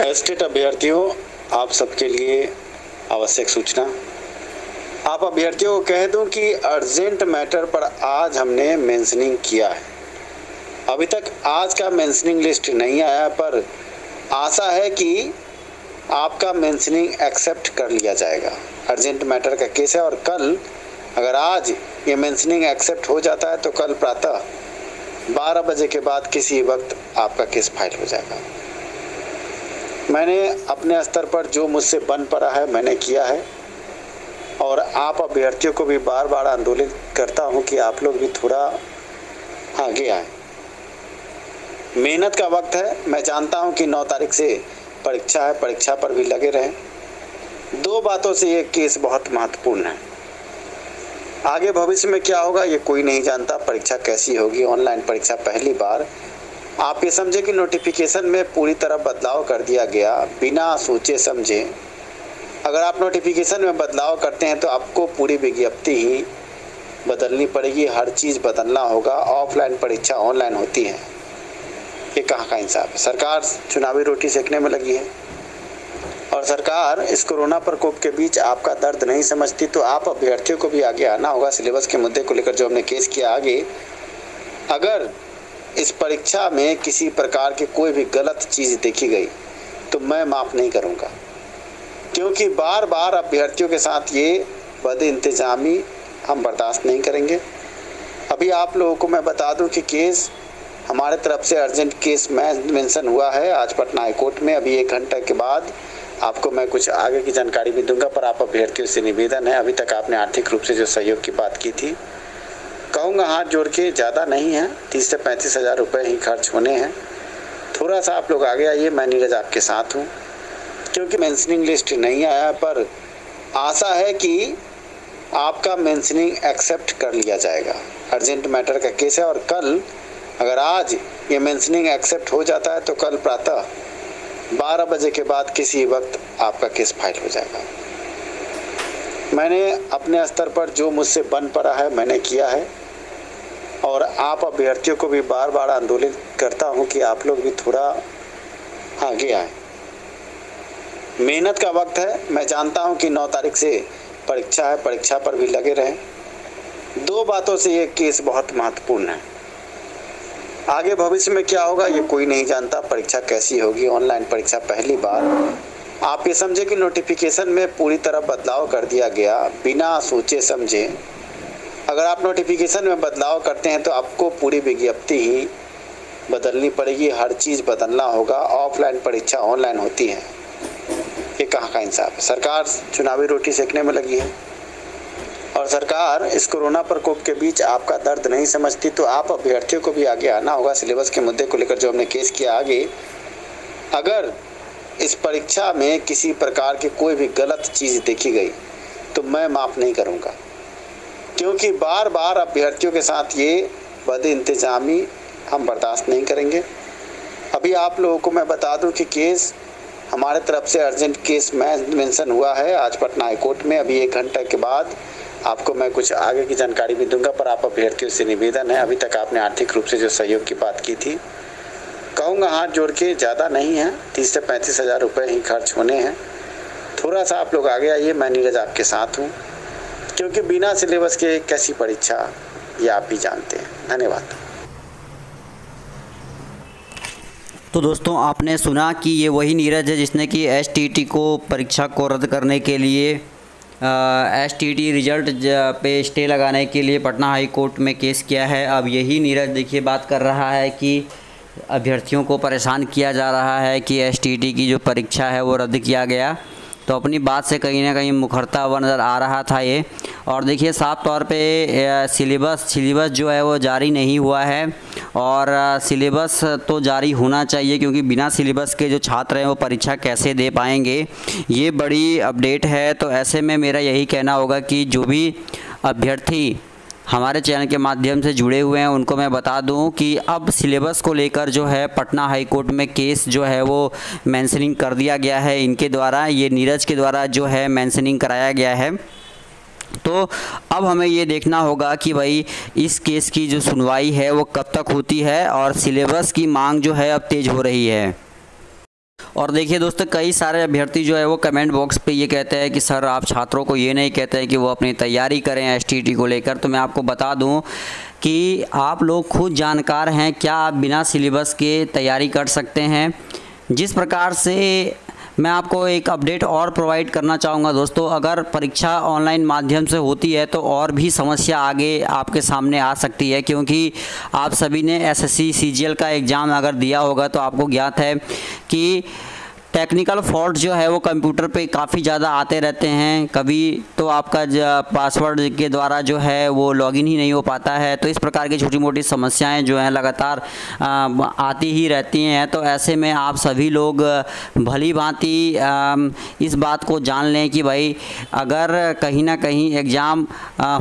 Estate अभ्यर्थियों, आप सबके लिए आवश्यक सूचना। आप अभ्यर्थियों को कह दूं कि अर्जेंट मैटर पर आज हमने मेंशनिंग किया है। अभी तक आज का मेंशनिंग लिस्ट नहीं आया, पर आशा है कि आपका मेंशनिंग एक्सेप्ट कर लिया जाएगा। अर्जेंट मैटर का केस है और कल अगर आज ये मेंशनिंग एक्सेप्ट हो जाता है तो कल प्रातः 12 बजे के बाद किसी वक्त आपका केस फाइल हो जाएगा। मैंने अपने स्तर पर जो मुझसे बन पड़ा है मैंने किया है और आप अभ्यर्थियों को भी बार बार आंदोलित करता हूं कि आप लोग भी थोड़ा आगे आए। मेहनत का वक्त है। मैं जानता हूं कि 9 तारीख से परीक्षा है, परीक्षा पर भी लगे रहें। 2 बातों से ये केस बहुत महत्वपूर्ण है। आगे भविष्य में क्या होगा ये कोई नहीं जानता। परीक्षा कैसी होगी, ऑनलाइन परीक्षा पहली बार। आप ये समझे कि नोटिफिकेशन में पूरी तरह बदलाव कर दिया गया बिना सोचे समझे। अगर आप नोटिफिकेशन में बदलाव करते हैं तो आपको पूरी विज्ञप्ति ही बदलनी पड़ेगी, हर चीज़ बदलना होगा। ऑफलाइन परीक्षा ऑनलाइन होती है, ये कहाँ का इंसाफ है। सरकार चुनावी रोटी सेकने में लगी है और सरकार इस कोरोना प्रकोप के बीच आपका दर्द नहीं समझती। तो आप अभ्यर्थियों को भी आगे आना होगा। सिलेबस के मुद्दे को लेकर जो हमने केस किया आगे, अगर इस परीक्षा में किसी प्रकार की कोई भी गलत चीज़ देखी गई तो मैं माफ़ नहीं करूंगा, क्योंकि बार बार अभ्यर्थियों के साथ ये बदइंतजामी हम बर्दाश्त नहीं करेंगे। अभी आप लोगों को मैं बता दूं कि केस हमारे तरफ से अर्जेंट केस मेंशन हुआ है आज पटना हाई कोर्ट में। अभी 1 घंटे के बाद आपको मैं कुछ आगे की जानकारी भी दूंगा, पर आप अभ्यर्थियों से निवेदन है, अभी तक आपने आर्थिक रूप से जो सहयोग की बात की थी, कहूँगा हाथ जोड़ के ज़्यादा नहीं है, 30 से 35 हज़ार रुपये ही खर्च होने हैं। थोड़ा सा आप लोग आगे आइए। मैं नीरज आपके साथ हूँ, क्योंकि मेंशनिंग लिस्ट नहीं आया, पर आशा है कि आपका मेंशनिंग एक्सेप्ट कर लिया जाएगा। अर्जेंट मैटर का केस है और कल अगर आज ये मेंशनिंग एक्सेप्ट हो जाता है तो कल प्रातः 12 बजे के बाद किसी वक्त आपका केस फाइल हो जाएगा। मैंने अपने स्तर पर जो मुझसे बन पड़ा है मैंने किया है और आप अभ्यर्थियों को भी बार बार आंदोलित करता हूं कि आप लोग भी थोड़ा आगे आए। मेहनत का वक्त है। मैं जानता हूं कि 9 तारीख से परीक्षा है, परीक्षा पर भी लगे रहें। 2 बातों से ये केस बहुत महत्वपूर्ण है। आगे भविष्य में क्या होगा ये कोई नहीं जानता। परीक्षा कैसी होगी, ऑनलाइन परीक्षा पहली बार। आप ये समझे कि नोटिफिकेशन में पूरी तरह बदलाव कर दिया गया बिना सोचे समझे। अगर आप नोटिफिकेशन में बदलाव करते हैं तो आपको पूरी विज्ञप्ति ही बदलनी पड़ेगी, हर चीज़ बदलना होगा। ऑफलाइन परीक्षा ऑनलाइन होती है, ये कहाँ का इंसाफ है। सरकार चुनावी रोटी सेकने में लगी है और सरकार इस कोरोना प्रकोप के बीच आपका दर्द नहीं समझती। तो आप अभ्यर्थियों को भी आगे आना होगा। सिलेबस के मुद्दे को लेकर जो हमने केस किया आगे, अगर इस परीक्षा में किसी प्रकार की कोई भी गलत चीज़ देखी गई तो मैं माफ़ नहीं करूंगा, क्योंकि बार बार अभ्यर्थियों के साथ ये बदइंतजामी हम बर्दाश्त नहीं करेंगे। अभी आप लोगों को मैं बता दूं कि केस हमारे तरफ से अर्जेंट केस मेंशन हुआ है आज पटना हाई कोर्ट में। अभी 1 घंटे के बाद आपको मैं कुछ आगे की जानकारी भी दूंगा, पर आप अभ्यर्थियों से निवेदन है, अभी तक आपने आर्थिक रूप से जो सहयोग की बात की थी, कहूँगा हाथ जोड़ के ज़्यादा नहीं है, 30 से 35 हज़ार रुपये ही खर्च होने हैं। थोड़ा सा आप लोग आगे आइए। मैं नीरज आपके साथ हूँ, क्योंकि बिना सिलेबस के कैसी परीक्षा ये आप भी जानते हैं। धन्यवाद। तो दोस्तों, आपने सुना कि ये वही नीरज है जिसने कि एसटीटी को परीक्षा को रद्द करने के लिए एसटीटी रिजल्ट पे स्टे लगाने के लिए पटना हाई कोर्ट में केस किया है। अब यही नीरज देखिए बात कर रहा है कि अभ्यर्थियों को परेशान किया जा रहा है कि एसटीटी की जो परीक्षा है वो रद्द किया गया। तो अपनी बात से कहीं ना कहीं मुखरता हुआ नज़र आ रहा था ये। और देखिए साफ तौर पे सिलेबस जो है वो जारी नहीं हुआ है और सिलेबस तो जारी होना चाहिए, क्योंकि बिना सिलेबस के जो छात्र हैं वो परीक्षा कैसे दे पाएंगे, ये बड़ी अपडेट है। तो ऐसे में मेरा यही कहना होगा कि जो भी अभ्यर्थी हमारे चैनल के माध्यम से जुड़े हुए हैं उनको मैं बता दूं कि अब सिलेबस को लेकर जो है पटना हाई कोर्ट में केस जो है वो मेंशनिंग कर दिया गया है इनके द्वारा, ये नीरज के द्वारा जो है मेंशनिंग कराया गया है। तो अब हमें ये देखना होगा कि भाई इस केस की जो सुनवाई है वो कब तक होती है और सिलेबस की मांग जो है अब तेज़ हो रही है। और देखिए दोस्तों, कई सारे अभ्यर्थी जो है वो कमेंट बॉक्स पे ये कहते हैं कि सर आप छात्रों को ये नहीं कहते हैं कि वो अपनी तैयारी करें एसटीटी को लेकर। तो मैं आपको बता दूं कि आप लोग खुद जानकार हैं, क्या आप बिना सिलेबस के तैयारी कर सकते हैं। जिस प्रकार से मैं आपको एक अपडेट और प्रोवाइड करना चाहूँगा दोस्तों, अगर परीक्षा ऑनलाइन माध्यम से होती है तो और भी समस्या आगे आपके सामने आ सकती है, क्योंकि आप सभी ने एसएससी सीजीएल का एग्ज़ाम अगर दिया होगा तो आपको ज्ञात है कि टेक्निकल फॉल्ट जो है वो कंप्यूटर पे काफ़ी ज़्यादा आते रहते हैं। कभी तो आपका पासवर्ड के द्वारा जो है वो लॉगिन ही नहीं हो पाता है। तो इस प्रकार की छोटी मोटी समस्याएं जो हैं लगातार आती ही रहती हैं। तो ऐसे में आप सभी लोग भली भांति इस बात को जान लें कि भाई अगर कहीं ना कहीं एग्ज़ाम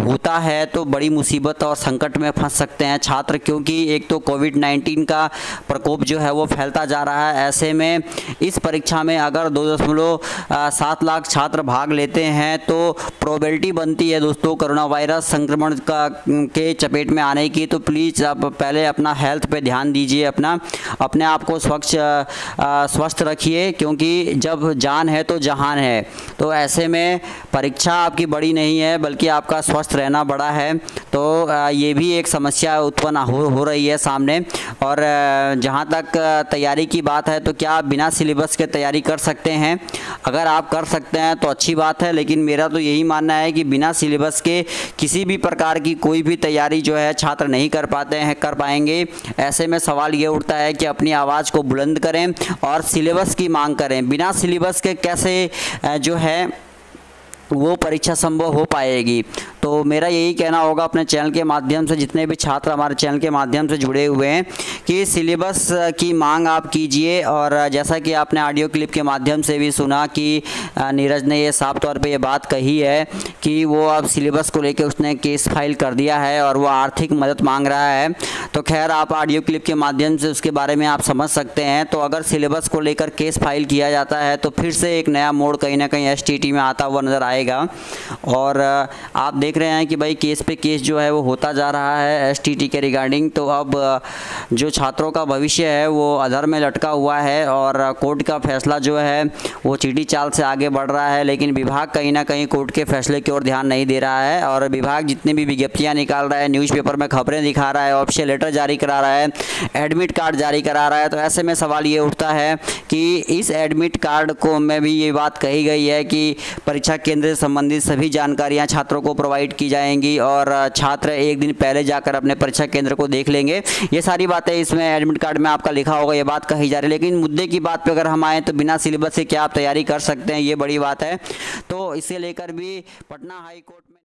होता है तो बड़ी मुसीबत और संकट में फंस सकते हैं छात्र, क्योंकि एक तो कोविड-19 का प्रकोप जो है वो फैलता जा रहा है। ऐसे में इस परीक्षा में अगर 2.7 लाख छात्र भाग लेते हैं तो प्रोबेबिलिटी बनती है दोस्तों कोरोना वायरस संक्रमण के चपेट में आने की। तो प्लीज़ आप पहले अपना हेल्थ पे ध्यान दीजिए, अपने आप को स्वस्थ रखिए, क्योंकि जब जान है तो जहान है। तो ऐसे में परीक्षा आपकी बड़ी नहीं है बल्कि आपका स्वस्थ रहना बड़ा है। तो ये भी एक समस्या उत्पन्न हो रही है सामने। और जहाँ तक तैयारी की बात है तो क्या आप बिना सिलेबस के तैयारी कर सकते हैं? अगर आप कर सकते हैं तो अच्छी बात है, लेकिन मेरा तो यही मानना है कि बिना सिलेबस के किसी भी प्रकार की कोई भी तैयारी जो है छात्र नहीं कर पाएंगे। ऐसे में सवाल ये उठता है कि अपनी आवाज़ को बुलंद करें और सिलेबस की मांग करें। बिना सिलेबस के कैसे जो है वो परीक्षा संभव हो पाएगी। तो मेरा यही कहना होगा अपने चैनल के माध्यम से, जितने भी छात्र हमारे चैनल के माध्यम से जुड़े हुए हैं, कि सिलेबस की मांग आप कीजिए। और जैसा कि आपने ऑडियो क्लिप के माध्यम से भी सुना कि नीरज ने ये साफ तौर पे ये बात कही है कि वो अब सिलेबस को लेकर उसने केस फाइल कर दिया है और वो आर्थिक मदद मांग रहा है। तो खैर आप ऑडियो क्लिप के माध्यम से उसके बारे में आप समझ सकते हैं। तो अगर सिलेबस को लेकर केस फाइल किया जाता है तो फिर से एक नया मोड़ कहीं ना कहीं एसटीटी में आता हुआ नज़र आएगा। और आप देख रहे हैं कि भाई केस पे केस जो है वो होता जा रहा है एसटीटी के रिगार्डिंग। तो अब जो छात्रों का भविष्य है वो अधर में लटका हुआ है और कोर्ट का फैसला जो है वो चीटी चाल से आगे बढ़ रहा है, लेकिन विभाग कहीं ना कहीं कोर्ट के फैसले की ओर ध्यान नहीं दे रहा है। और विभाग जितनी भी विज्ञप्तियाँ निकाल रहा है, न्यूज़पेपर में खबरें दिखा रहा है, ऑफिशियल लेटर जारी करा रहा है, एडमिट कार्ड जारी करा रहा है। तो ऐसे में सवाल ये उठता है कि इस एडमिट कार्ड को में भी ये बात कही गई है कि परीक्षा केंद्र से संबंधित सभी जानकारियां छात्रों को प्रोवाइड की जाएंगी और छात्र एक दिन पहले जाकर अपने परीक्षा केंद्र को देख लेंगे। ये सारी बातें इसमें एडमिट कार्ड में आपका लिखा होगा, ये बात कही जा रही है। लेकिन मुद्दे की बात पे अगर हम आए तो बिना सिलेबस से क्या आप तैयारी कर सकते हैं, ये बड़ी बात है। तो इसे लेकर भी पटना हाई कोर्ट में